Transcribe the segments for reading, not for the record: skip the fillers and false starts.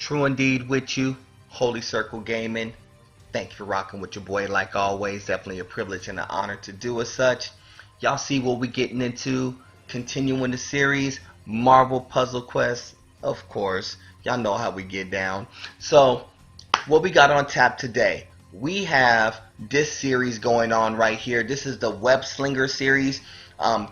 True indeed with you, Holy Circle Gaming. Thank you for rocking with your boy like always. Definitely a privilege and an honor to do as such. Y'all see what we getting into. Continuing the series, Marvel Puzzle Quest, of course. Y'all know how we get down. So, what we got on tap today? We have this series going on right here. This is the Web Slinger series.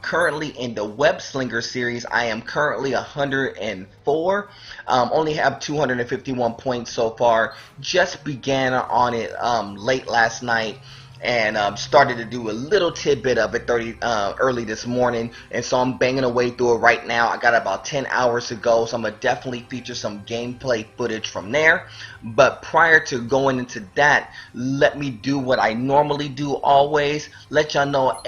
Currently in the Web Slinger series, I am currently 104. Only have 251 points so far. Just began on it late last night and started to do a little tidbit of it early this morning, and so I'm banging away through it right now. I got about 10 hours to go, so I'm gonna definitely feature some gameplay footage from there. But prior to going into that, let me do what I normally do always. Let y'all know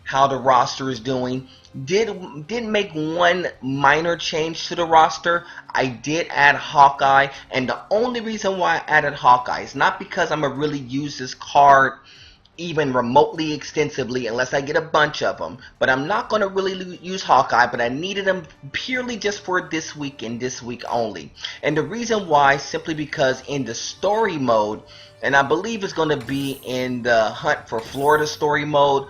how the roster is doing. Did make one minor change to the roster. I did add Hawkeye, and the only reason why I added Hawkeye is not because I'm gonna really use this card even remotely extensively unless I get a bunch of them, but I'm not going to really use Hawkeye, but I needed him purely just for this week and this week only. And the reason why, simply because in the story mode, and I believe it's going to be in the Hunt for Florida story mode,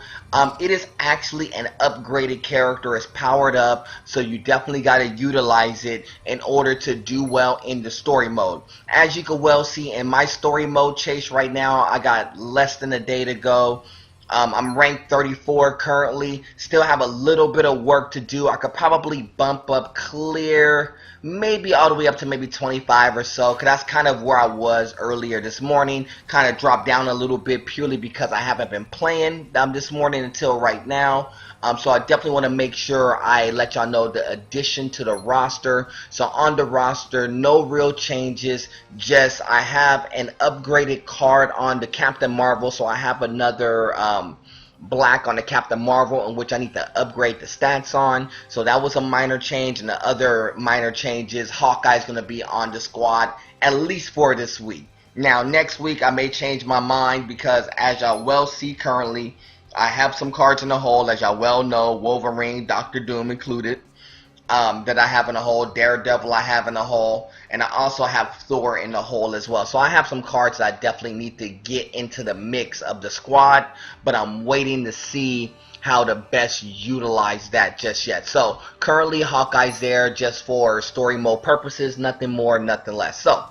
it is actually an upgraded character. It's powered up, so you definitely got to utilize it in order to do well in the story mode. As you can well see in my story mode chase right now, I got less than a day to go. I'm ranked 34 currently. Still have a little bit of work to do. I could probably bump up clear, maybe all the way up to maybe 25 or so, because that's kind of where I was earlier this morning. Kind of dropped down a little bit purely because I haven't been playing this morning until right now. So I definitely want to make sure I let y'all know the addition to the roster. So on the roster, no real changes. Just I have an upgraded card on the Captain Marvel, so I have another black on the Captain Marvel in which I need to upgrade the stats on. So that was a minor change, and the other minor change is Hawkeye's going to be on the squad at least for this week. Now next week I may change my mind because as y'all well see currently, I have some cards in the hole, as y'all well know, Wolverine, Doctor Doom included, that I have in the hole, Daredevil I have in the hole, and I also have Thor in the hole as well. So I have some cards that I definitely need to get into the mix of the squad, but I'm waiting to see how to best utilize that just yet. So currently Hawkeye's there just for story mode purposes, nothing more, nothing less. So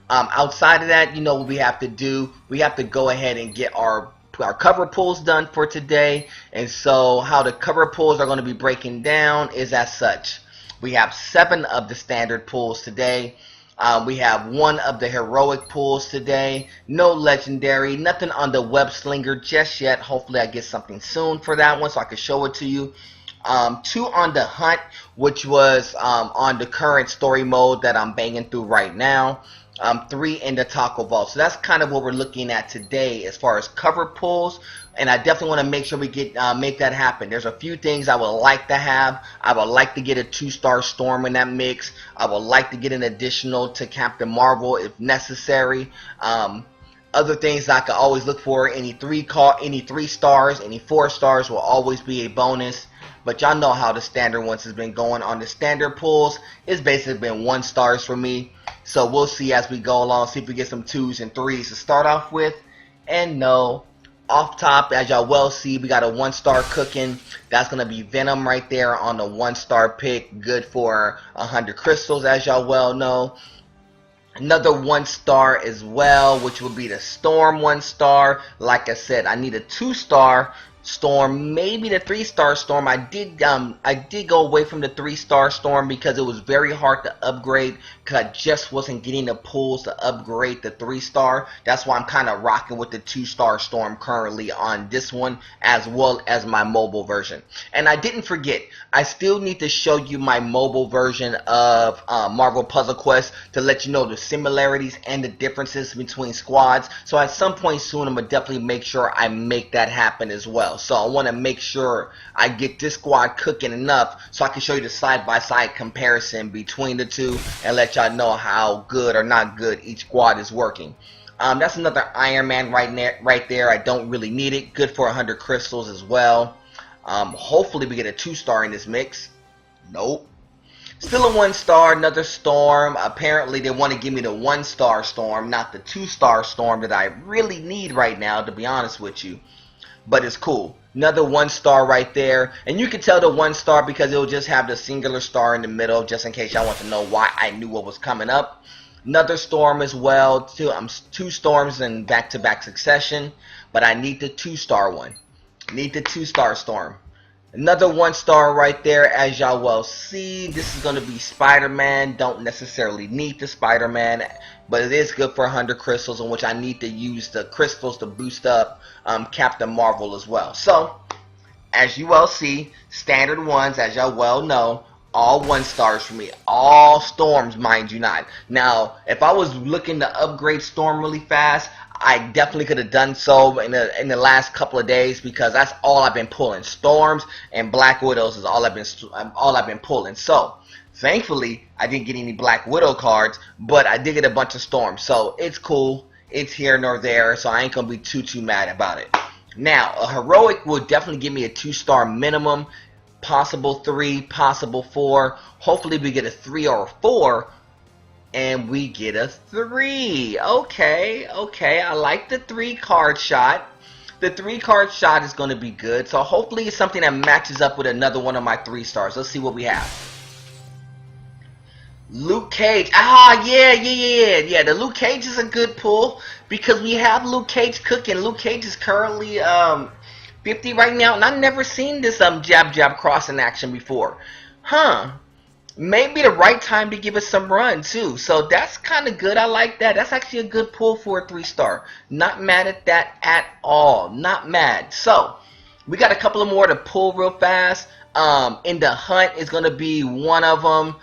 outside of that, you know what we have to do. We have to go ahead and get our cover pulls done for today. And so how the cover pulls are going to be breaking down is as such. We have 7 of the standard pulls today. We have 1 of the heroic pulls today. No legendary, nothing on the web slinger just yet. Hopefully I get something soon for that one so I can show it to you. 2 on the hunt, which was on the current story mode that I'm banging through right now. 3 in the taco vault. So that's kind of what we're looking at today as far as cover pulls, and I definitely want to make sure we get make that happen. There's a few things I would like to have. I would like to get a 2-star Storm in that mix. I would like to get an additional to Captain Marvel if necessary. Other things I could always look for, any 3 stars, any 4 stars will always be a bonus. But y'all know how the standard ones has been going. On the standard pulls, it's basically been 1 stars for me. So we'll see as we go along, see if we get some 2s and 3s to start off with. And no, off top, as y'all well see, we got a 1-star cooking. That's going to be Venom right there on the 1-star pick. Good for 100 crystals, as y'all well know. Another 1-star as well, which will be the Storm 1-star. Like I said, I need a 2-star Storm, maybe the 3-star Storm. I did go away from the 3-star Storm because it was very hard to upgrade, because I just wasn't getting the pulls to upgrade the 3-star. That's why I'm kind of rocking with the 2-star Storm currently on this one, as well as my mobile version. And I didn't forget, I still need to show you my mobile version of Marvel Puzzle Quest to let you know the similarities and the differences between squads. So at some point soon, I'm going to definitely make sure I make that happen as well. So I want to make sure I get this squad cooking enough so I can show you the side-by-side comparison between the two and let y'all know how good or not good each squad is working. That's another Iron Man right there. I don't really need it. Good for 100 crystals as well. Hopefully we get a 2-star in this mix. Nope. Still a 1-star, another storm. Apparently they want to give me the 1-star storm, not the 2-star storm that I really need right now, to be honest with you. But it's cool. Another 1-star right there. And you can tell the 1-star because it'll just have the singular star in the middle, just in case y'all want to know why I knew what was coming up. Another storm as well. Two storms in back-to-back succession. But I need the 2-star one. Need the 2-star storm. Another 1-star right there, as y'all well see. This is going to be Spider-Man. Don't necessarily need the Spider-Man, but it is good for 100 crystals, in which I need to use the crystals to boost up Captain Marvel as well. So, as you well see, standard ones, as y'all well know, all 1-stars for me. All storms, mind you not. Now, if I was looking to upgrade Storm really fast, I definitely could have done so in the last couple of days, because that's all I've been pulling. Storms and Black Widows is all I've been pulling. So thankfully I didn't get any Black Widow cards, but I did get a bunch of Storms. So it's cool. It's here nor there. So I ain't gonna be too mad about it. Now a heroic will definitely give me a 2-star minimum. Possible 3, possible 4. Hopefully we get a 3 or a 4. And we get a 3. Okay, I like the 3-card shot. The 3-card shot is going to be good. So hopefully it's something that matches up with another one of my 3-stars. Let's see what we have. Luke Cage. Yeah. The Luke Cage is a good pull, because we have Luke Cage cooking. Luke Cage is currently 50 right now, and I've never seen this jab cross in action before. Maybe the right time to give it some run too. So that's kind of good. I like that. That's actually a good pull for a 3-star. Not mad at that at all. Not mad. So we got a couple of more to pull real fast. In the hunt is going to be one of them.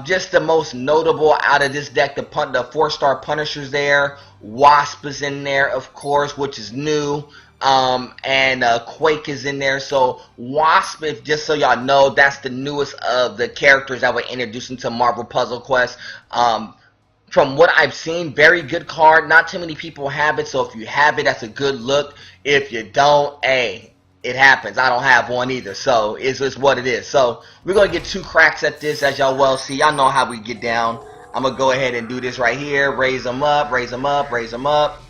Just the most notable out of this deck, the 4-star Punisher's there. Wasp is in there, of course, which is new. And Quake is in there. So Wasp, just so y'all know, that's the newest of the characters that were introduced into Marvel Puzzle Quest. From what I've seen, very good card. Not too many people have it, so if you have it, that's a good look. If you don't, hey, it happens. I don't have one either, so it's what it is. So we're gonna get 2 cracks at this, as y'all well see. Y'all know how we get down. I'm gonna go ahead and do this right here. Raise them up, raise them up, raise them up.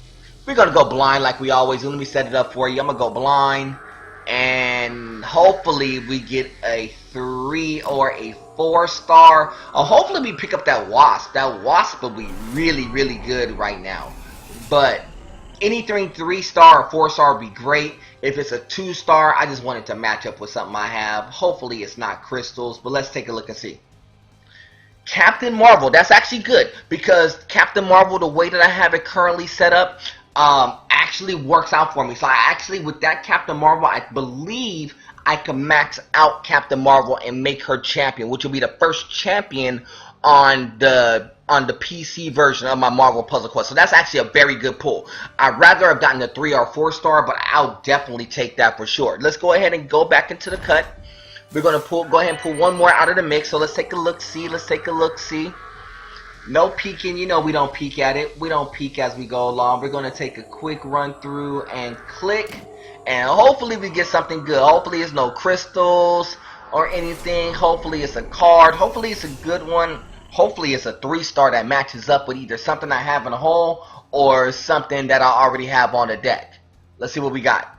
We're going to go blind like we always do. Let me set it up for you. I'm going to go blind. And hopefully we get a 3 or a 4-star. Hopefully we pick up that Wasp. That Wasp will be really good right now. But anything 3-star or 4-star would be great. If it's a 2-star, I just want it to match up with something I have. Hopefully it's not crystals. But let's take a look and see. Captain Marvel. That's actually good, because Captain Marvel, the way that I have it currently set up, actually works out for me. So I actually, with that Captain Marvel, I believe I can max out Captain Marvel and make her champion, which will be the first champion on the PC version of my Marvel Puzzle Quest. So that's actually a very good pull. I'd rather have gotten a 3 or 4-star, but I'll definitely take that for sure. Let's go ahead and go back into the cut. We're gonna go ahead and pull one more out of the mix. So let's take a look, see. Let's take a look, see. No peeking, you know we don't peek at it. We don't peek as we go along. We're going to take a quick run through and click. And hopefully we get something good. Hopefully it's no crystals or anything. Hopefully it's a card. Hopefully it's a good one. Hopefully it's a 3-star that matches up with either something I have in a hole or something that I already have on the deck. Let's see what we got.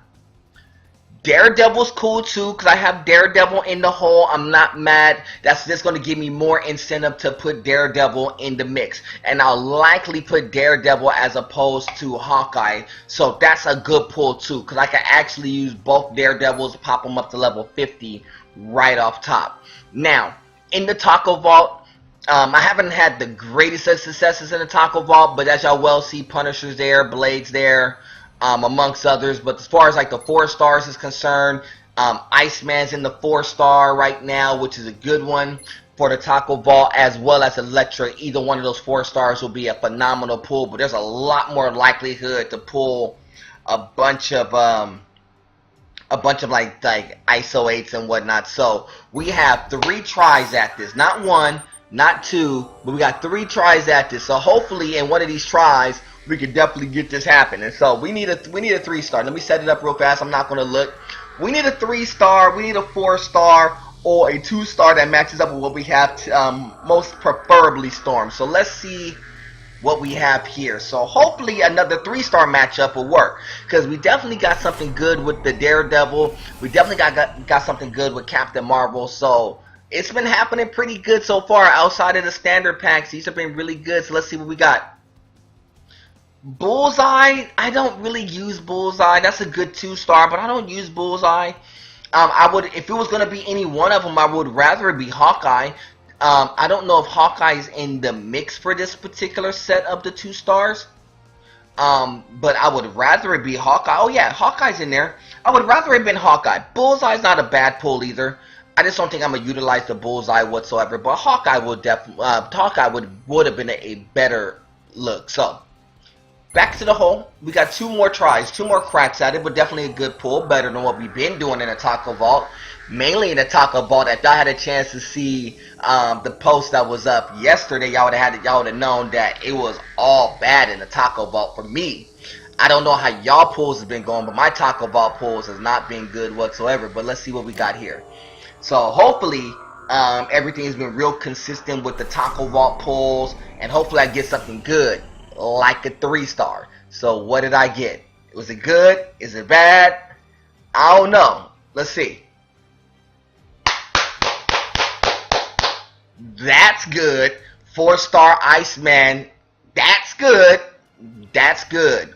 Daredevil's cool too, because I have Daredevil in the hole. I'm not mad. That's just going to give me more incentive to put Daredevil in the mix. And I'll likely put Daredevil as opposed to Hawkeye. So that's a good pull too, because I can actually use both Daredevils, pop them up to level 50 right off top. Now, in the Taco Vault, I haven't had the greatest of successes in the Taco Vault, but as y'all well see, Punisher's there, Blade's there, amongst others. But as far as like the 4-stars is concerned, Iceman's in the 4-star right now, which is a good one for the Taco Vault, as well as Elektra. Either one of those 4-stars will be a phenomenal pull, but there's a lot more likelihood to pull a bunch of like ISO 8s and whatnot. So we have 3 tries at this, not 1, not 2, but we got 3 tries at this. So hopefully in one of these tries we could definitely get this happening. So we need a 3-star. Let me set it up real fast. I'm not going to look. We need a 3-star. We need a 4-star, or a 2-star that matches up with what we have, most preferably Storm. So let's see what we have here. So hopefully another 3-star matchup will work, because we definitely got something good with the Daredevil. We definitely got something good with Captain Marvel. So it's been happening pretty good so far outside of the standard packs. These have been really good. So let's see what we got. Bullseye, I don't really use Bullseye. That's a good 2-star, but I don't use Bullseye. I would, if it was going to be any one of them, I would rather it be Hawkeye. I don't know if Hawkeye's in the mix for this particular set of the 2-stars. But I would rather it be Hawkeye. Oh yeah, Hawkeye's in there. I would rather it been Hawkeye. Bullseye's not a bad pull either. I just don't think I'm gonna utilize the Bullseye whatsoever. But Hawkeye would definitely, Hawkeye would have been a better look. So back to the hole. We got 2 more tries, 2 more cracks at it, but definitely a good pull. Better than what we've been doing in the Taco Vault. Mainly in the Taco Vault. If y'all had a chance to see the post that was up yesterday, y'all would have known that it was all bad in the Taco Vault for me. I don't know how y'all pulls have been going, but my Taco Vault pulls has not been good whatsoever. But let's see what we got here. So hopefully everything's been real consistent with the Taco Vault pulls, and hopefully I get something good like a 3-star. So what did I get? Was it good? Is it bad? I don't know. Let's see. That's good. 4-star Iceman. That's good. That's good.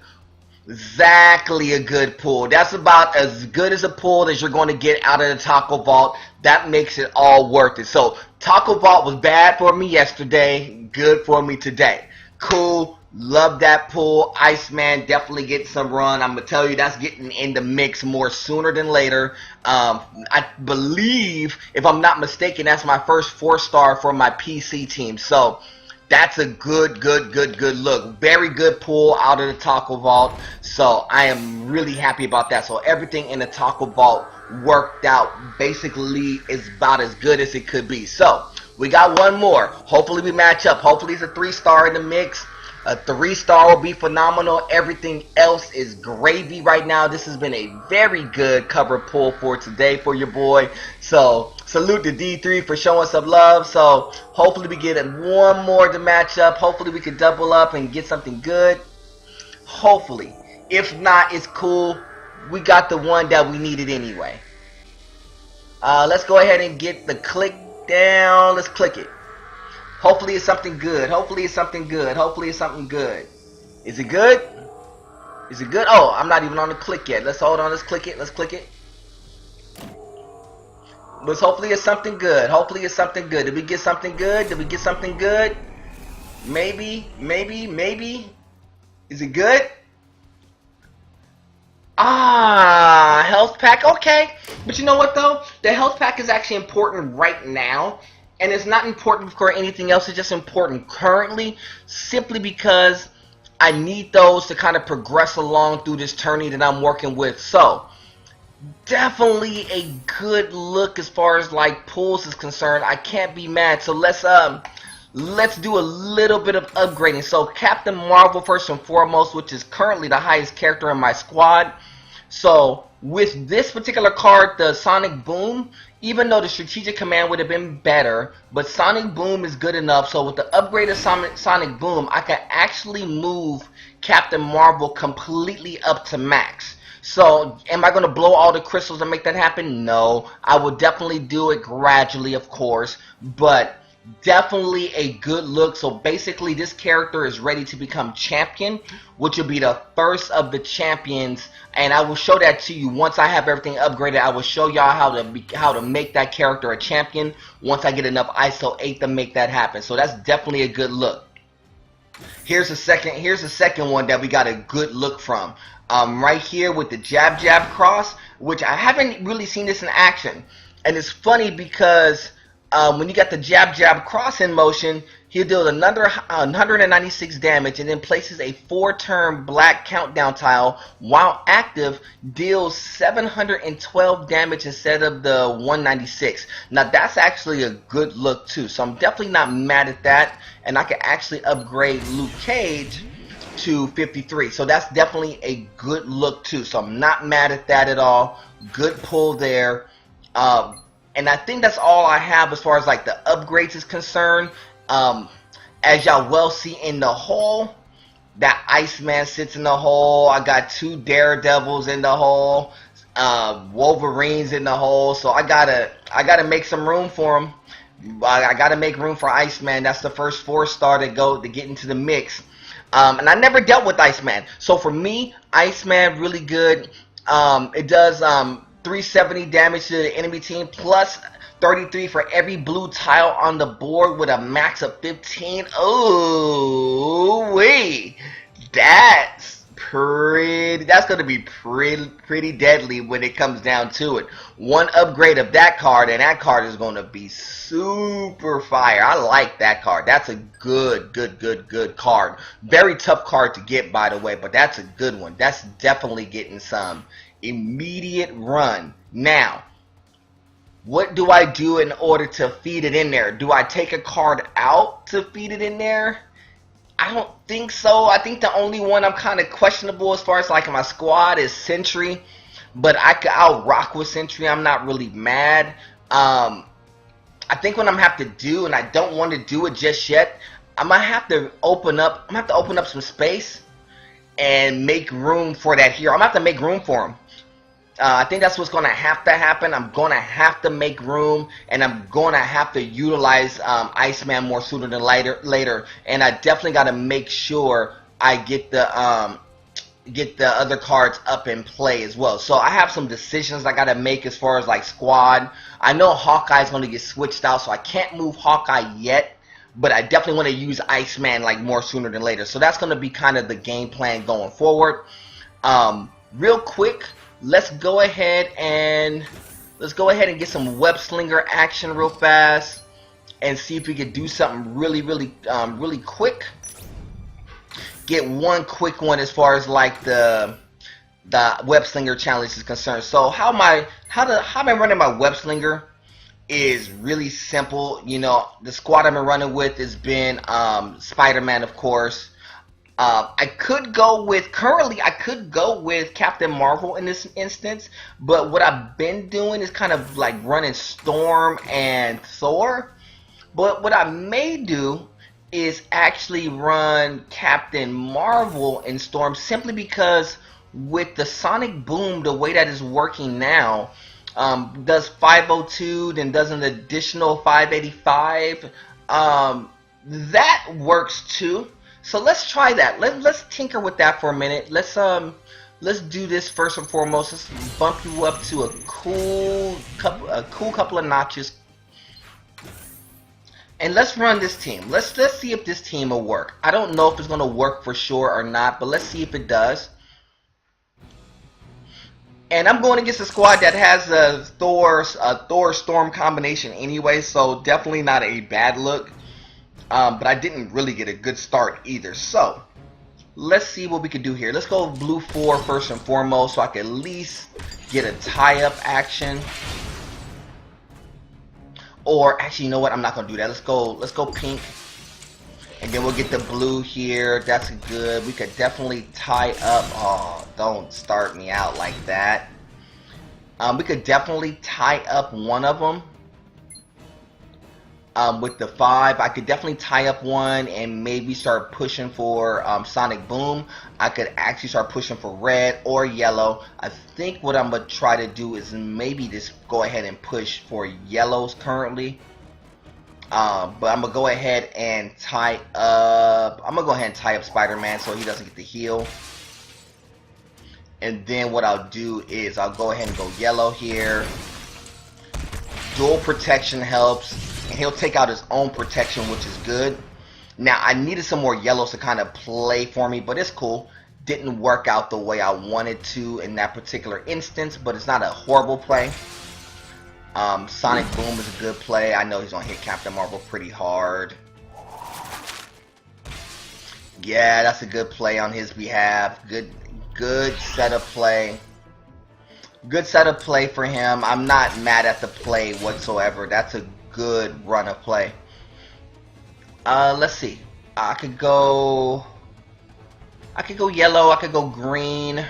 Exactly a good pull. That's about as good as a pull as you're going to get out of the Taco Vault. That makes it all worth it. So Taco Vault was bad for me yesterday. Good for me today. Cool. Love that pull. Iceman definitely getting some run. I'm going to tell you, that's getting in the mix more sooner than later. I believe, if I'm not mistaken, that's my first 4-star for my PC team. So that's a good look. Very good pull out of the Taco Vault. So I am really happy about that. So everything in the Taco Vault worked out. Basically, is about as good as it could be. So we got one more. Hopefully we match up. Hopefully it's a 3-star in the mix. A 3-star will be phenomenal. Everything else is gravy right now. This has been a very good cover pull for today for your boy. So salute to D3 for showing some love. So hopefully we get one more to match up. Hopefully we can double up and get something good. Hopefully. If not, it's cool. We got the one that we needed anyway. Let's go ahead and get the click down. Let's click it. Hopefully it's something good. Hopefully it's something good. Hopefully it's something good. Is it good? Is it good? Oh, I'm not even on the click yet. Let's hold on. Let's click it. Let's click it. Let's hopefully it's something good. Hopefully it's something good. Did we get something good? Did we get something good? Maybe. Is it good? Ah, health pack. Okay. But you know what though? The health pack is actually important right now. And it's not important for anything else. It's just important currently, simply because I need those to kind of progress along through this tourney that I'm working with. So definitely a good look as far as like pulls is concerned. I can't be mad. So let's do a little bit of upgrading. So Captain Marvel first and foremost, which is currently the highest character in my squad. So with this particular card, the Sonic Boom, even though the Strategic Command would have been better, but Sonic Boom is good enough. So with the upgraded Sonic Boom, I can actually move Captain Marvel completely up to max. So am I going to blow all the crystals and make that happen? No. I will definitely do it gradually, of course, but definitely a good look. So basically this character is ready to become champion, which will be the first of the champions, and I will show that to you once I have everything upgraded. I will show y'all how to make that character a champion once I get enough ISO 8 to make that happen. So that's definitely a good look. Here's the second one that we got a good look from. Right here with the jab cross, which I haven't really seen this in action. And it's funny because when you got the jab cross in motion, he'll deal another 196 damage and then places a 4-turn black countdown tile. While active, deals 712 damage instead of the 196. Now that's actually a good look too. So I'm definitely not mad at that. And I can actually upgrade Luke Cage to 53. So that's definitely a good look too. So I'm not mad at that at all. Good pull there. And I think that's all I have as far as like the upgrades is concerned. As y'all well see in the hole, that Iceman sits in the hole. I got 2 Daredevils in the hole, Wolverines in the hole. So I gotta make some room for them. I gotta make room for Iceman. That's the first 4-star to get into the mix. And I never dealt with Iceman, so for me, Iceman really good. It does 370 damage to the enemy team plus 33 for every blue tile on the board with a max of 15. Oh, wait. That's going to be pretty deadly when it comes down to it. One upgrade of that card, and that card is going to be super fire. I like that card. That's a good card. Very tough card to get, by the way, but that's a good one. That's definitely getting some immediate run. Now, what do I do in order to feed it in there? Do I take a card out to feed it in there? I don't think so. I think the only one I'm kind of questionable as far as like my squad is Sentry, but I'll rock with Sentry. I'm not really mad. I think what I'm gonna have to do, and I don't want to do it just yet, I'm gonna have to open up some space and make room for that hero. I'm gonna have to make room for him. I think that's what's going to have to happen. I'm going to have to make room, and I'm going to have to utilize Iceman more sooner than later. And I definitely got to make sure I get the other cards up in play as well. So I have some decisions I got to make as far as like squad. I know Hawkeye's going to get switched out, so I can't move Hawkeye yet. But I definitely want to use Iceman like more sooner than later. So that's going to be kind of the game plan going forward. Real quick. Let's go ahead and get some web slinger action real fast and see if we can do something really quick. Get one quick one as far as like the web slinger challenge is concerned. So how am I running my web slinger is really simple. You know, the squad I've been running with has been Spider-Man, of course. I could go with Captain Marvel in this instance, but what I've been doing is kind of like running Storm and Thor. But what I may do is actually run Captain Marvel and Storm, simply because with the Sonic Boom, the way that is working now, does 502, then does an additional 585. That works too. So let's try that. Let's tinker with that for a minute. Let's do this first and foremost. Let's bump you up to a cool couple of notches, and let's run this team. Let's see if this team will work. I don't know if it's gonna work for sure or not, but let's see if it does. And I'm going against a squad that has a Thor Storm combination anyway, so definitely not a bad look. But I didn't really get a good start either. So let's see what we can do here. Let's go blue 4 first and foremost, so I can at least get a tie-up action. Or actually, you know what? I'm not gonna do that. Let's go pink, and then we'll get the blue here. That's good. We could definitely tie up. Oh, don't start me out like that. We could definitely tie up one of them. With the 5, I could definitely tie up one and maybe start pushing for Sonic Boom. I could actually start pushing for red or yellow. I think what I'm going to try to do is maybe just go ahead and push for yellows currently. But I'm going to go ahead and tie up... Spider-Man so he doesn't get the heal. And then what I'll do is I'll go ahead and go yellow here. Dual protection helps. And he'll take out his own protection, which is good. Now, I needed some more yellows to kind of play for me, but it's cool. Didn't work out the way I wanted to in that particular instance, but it's not a horrible play. Sonic Boom is a good play. I know he's going to hit Captain Marvel pretty hard. Yeah, that's a good play on his behalf. Good setup play. Good setup play for him. I'm not mad at the play whatsoever. That's a good run of play. Let's see. I could go yellow. I could go green.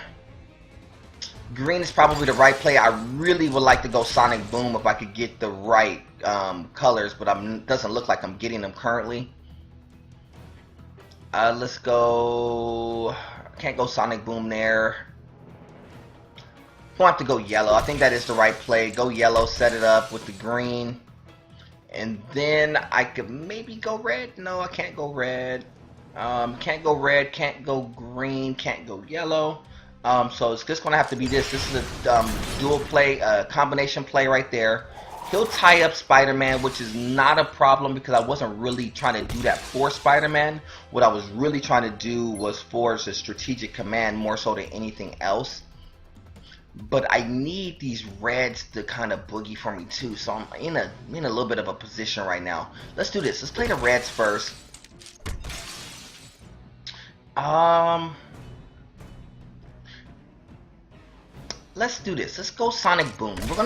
Green is probably the right play. I really would like to go Sonic Boom if I could get the right colors, but doesn't look like I'm getting them currently. Let's go. Can't go Sonic Boom there. We'll have to go yellow. I think that is the right play. Go yellow, set it up with the green. And then I could maybe go red. No, I can't go red. Can't go red, can't go green, can't go yellow. So it's just going to have to be this. This is a dual play, combination play right there. He'll tie up Spider-Man, which is not a problem because I wasn't really trying to do that for Spider-Man. What I was really trying to do was force a strategic command more so than anything else. But I need these reds to kind of boogie for me too. So I'm in a little bit of a position right now. Let's do this. Let's play the reds first. Let's do this. Let's go Sonic Boom. We're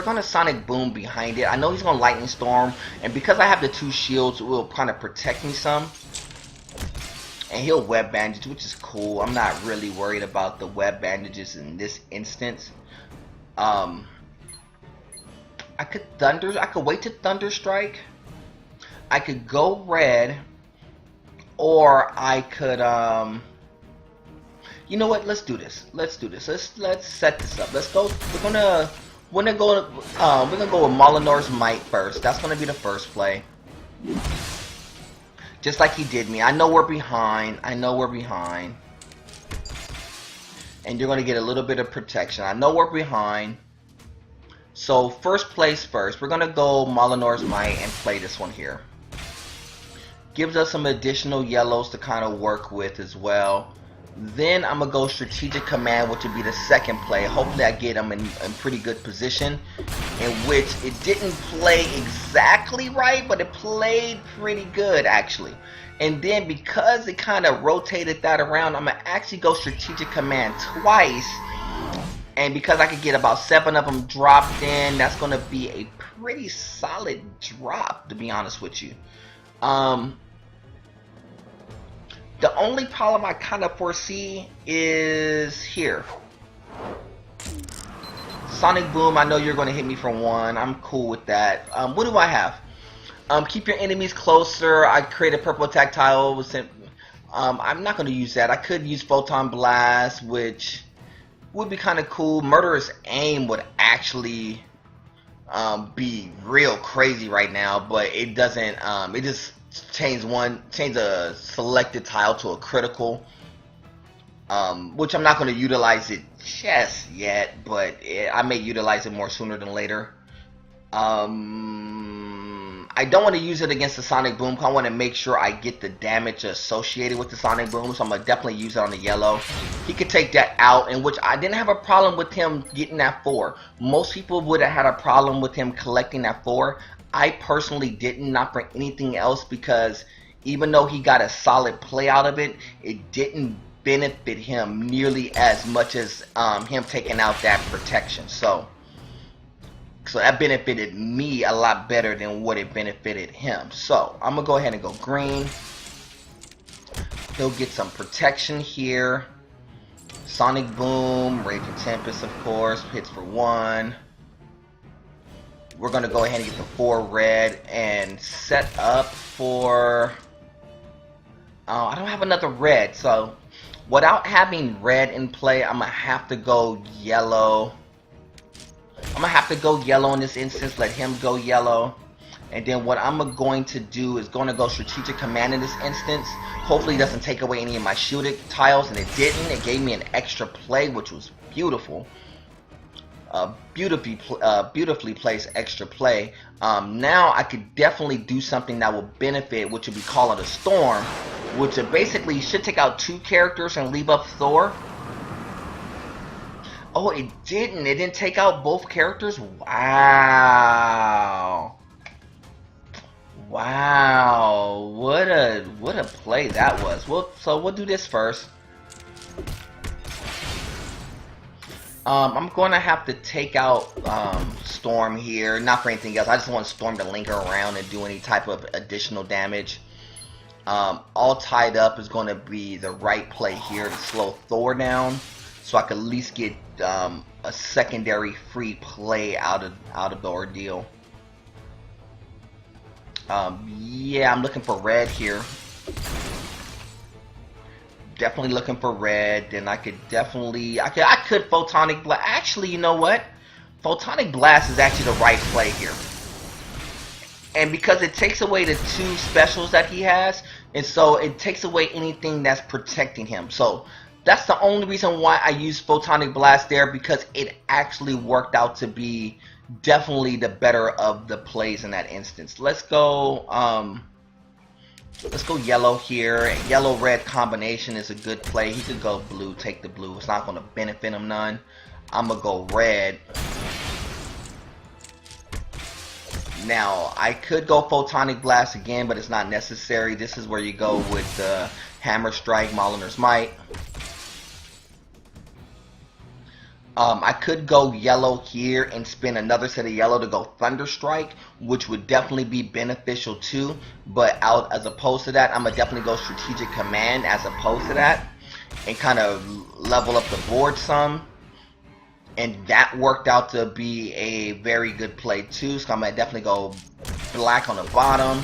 gonna Sonic Boom behind it. I know he's gonna Lightning Storm, and because I have the 2 shields, it will kind of protect me some. And he'll web bandage, which is cool. I'm not really worried about the web bandages in this instance. I could wait to Thunder Strike. I could go red, or I could you know what? Let's do this. Let's do this. Let's set this up. Let's go. We're gonna go with Molinor's Might first. That's gonna be the first play. Just like he did me. I know we're behind. I know we're behind. And you're gonna get a little bit of protection. I know we're behind. So first place first. We're gonna go Molinor's Might and play this one here. Gives us some additional yellows to kind of work with as well. Then I'm going to go Strategic Command, which would be the second play. Hopefully I get them in pretty good position, in which it didn't play exactly right, but it played pretty good actually. And then because it kind of rotated that around, I'm going to actually go Strategic Command twice. And because I could get about 7 of them dropped in, that's going to be a pretty solid drop, to be honest with you. The only problem I kind of foresee is here. Sonic Boom, I know you're going to hit me for 1. I'm cool with that. What do I have? Keep your enemies closer. I created purple attack tile. I'm not going to use that. I could use Photon Blast, which would be kind of cool. Murderous Aim would actually be real crazy right now, but it doesn't. It just change a selected tile to a critical, which I'm not going to utilize it just yet, but I may utilize it more sooner than later. I don't want to use it against the Sonic Boom. I want to make sure I get the damage associated with the Sonic Boom, so I'm going to definitely use it on the yellow. He could take that out, in which I didn't have a problem with him getting that 4. Most people would have had a problem with him collecting that 4. I personally didn't, not for anything else, because even though he got a solid play out of it, it didn't benefit him nearly as much as him taking out that protection. So that benefited me a lot better than what it benefited him. So I'm gonna go ahead and go green. He'll get some protection here. Sonic Boom, Raging Tempest, of course, hits for 1. We're going to go ahead and get the 4 red and set up for... I don't have another red, so without having red in play, I'm going to have to go yellow. I'm going to have to go yellow in this instance, let him go yellow. And then what I'm going to do is going to go Strategic Command in this instance. Hopefully it doesn't take away any of my shielded tiles, and it didn't. It gave me an extra play, which was beautiful. Beautifully placed extra play. Now I could definitely do something that will benefit, which would be Call of the Storm, which basically should take out 2 characters and leave up Thor. Oh, it didn't. It didn't take out both characters? Wow. Wow. What a play that was. Well, so we'll do this first. I'm going to have to take out Storm here, not for anything else. I just want Storm to linger around and do any type of additional damage. All tied up is going to be the right play here to slow Thor down. so I could at least get a secondary free play out of the ordeal. Yeah, I'm looking for red here. Definitely looking for red. Then I could definitely, I could Photonic Blast. Actually, you know what? Photonic Blast is actually the right play here. And because it takes away the 2 specials that he has, and so it takes away anything that's protecting him. So that's the only reason why I use Photonic Blast there, because it actually worked out to be definitely the better of the plays in that instance. Let's go yellow here. Yellow-red combination is a good play. He could go blue, take the blue. It's not going to benefit him none. I'm going to go red. Now, I could go Photonic Blast again, but it's not necessary. This is where you go with the Hammer Strike, Moliner's Might. I could go yellow here and spin another set of yellow to go Thunder Strike, which would definitely be beneficial too. But out as opposed to that, I'm gonna definitely go Strategic Command as opposed to that, and kind of level up the board some. And that worked out to be a very good play too. So I'm gonna definitely go black on the bottom,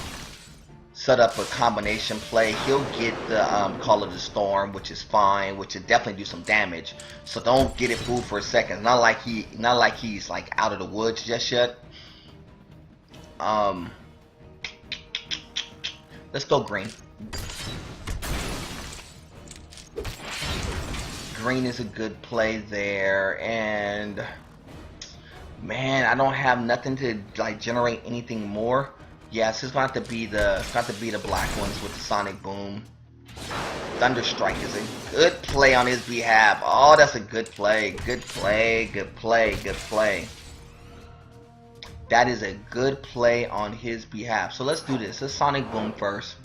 set up a combination play. He'll get the Call of the Storm, which is fine, which will definitely do some damage. So don't get it fooled for a second. Not like he's like out of the woods just yet. Let's go green. Green is a good play there, and man, I don't have nothing to like generate anything more. Yes, it's got to be the black ones with the Sonic Boom. Thunder Strike is a good play on his behalf. Oh, that's a good play. Good play. Good play. Good play. That is a good play on his behalf. So let's do this. Let's Sonic Boom first.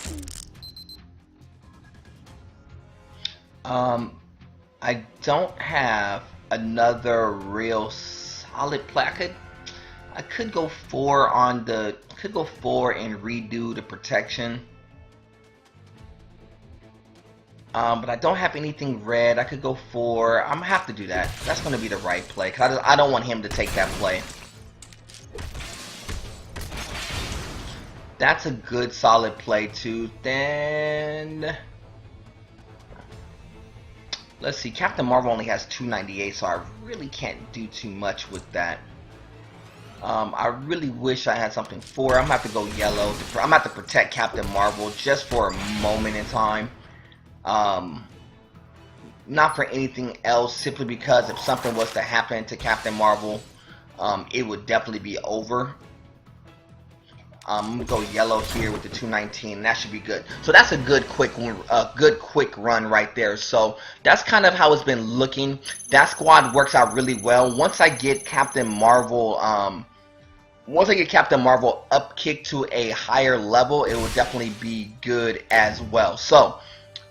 I don't have another real solid play. I could go 4 on the, and redo the protection. But I don't have anything red. I could go 4. I'm gonna have to do that. That's gonna be the right play, cause I don't want him to take that play. That's a good solid play too. Then let's see, Captain Marvel only has 298, so I really can't do too much with that. I really wish I had something for it. I'm gonna have to go yellow. I'm gonna have to protect Captain Marvel just for a moment in time. Not for anything else, simply because if something was to happen to Captain Marvel, it would definitely be over. I'm gonna go yellow here with the 219. That should be good. So that's a good quick run right there. So that's kind of how it's been looking. That squad works out really well. Once I get Captain Marvel, up kicked to a higher level, it will definitely be good as well. So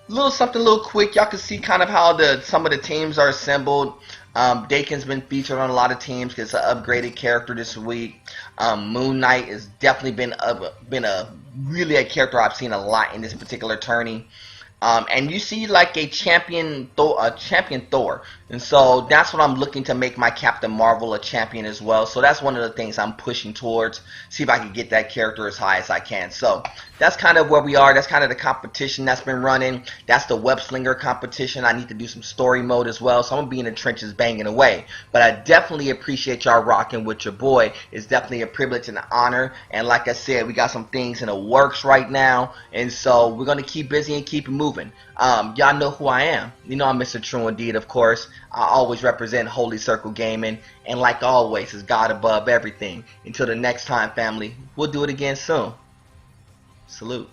something a little quick. Y'all can see kind of how some of the teams are assembled. Dakin's been featured on a lot of teams because it's an upgraded character this week. Moon Knight has definitely been really a character I've seen a lot in this particular tourney. And you see like a champion Thor, and so that's what I'm looking to make my Captain Marvel a champion as well. So that's one of the things I'm pushing towards. See if I can get that character as high as I can. So that's kind of where we are. That's kind of the competition that's been running. That's the web slinger competition. I need to do some story mode as well. So I'm gonna be in the trenches banging away. But I definitely appreciate y'all rocking with your boy. It's definitely a privilege and an honor. And like I said, we got some things in the works right now, and so we're gonna keep busy and keep it moving. Y'all know who I am. You know I'm Mr. True Indeed, of course. I always represent Holy Circle Gaming, and like always, is God above everything. Until the next time, family, we'll do it again soon. Salute.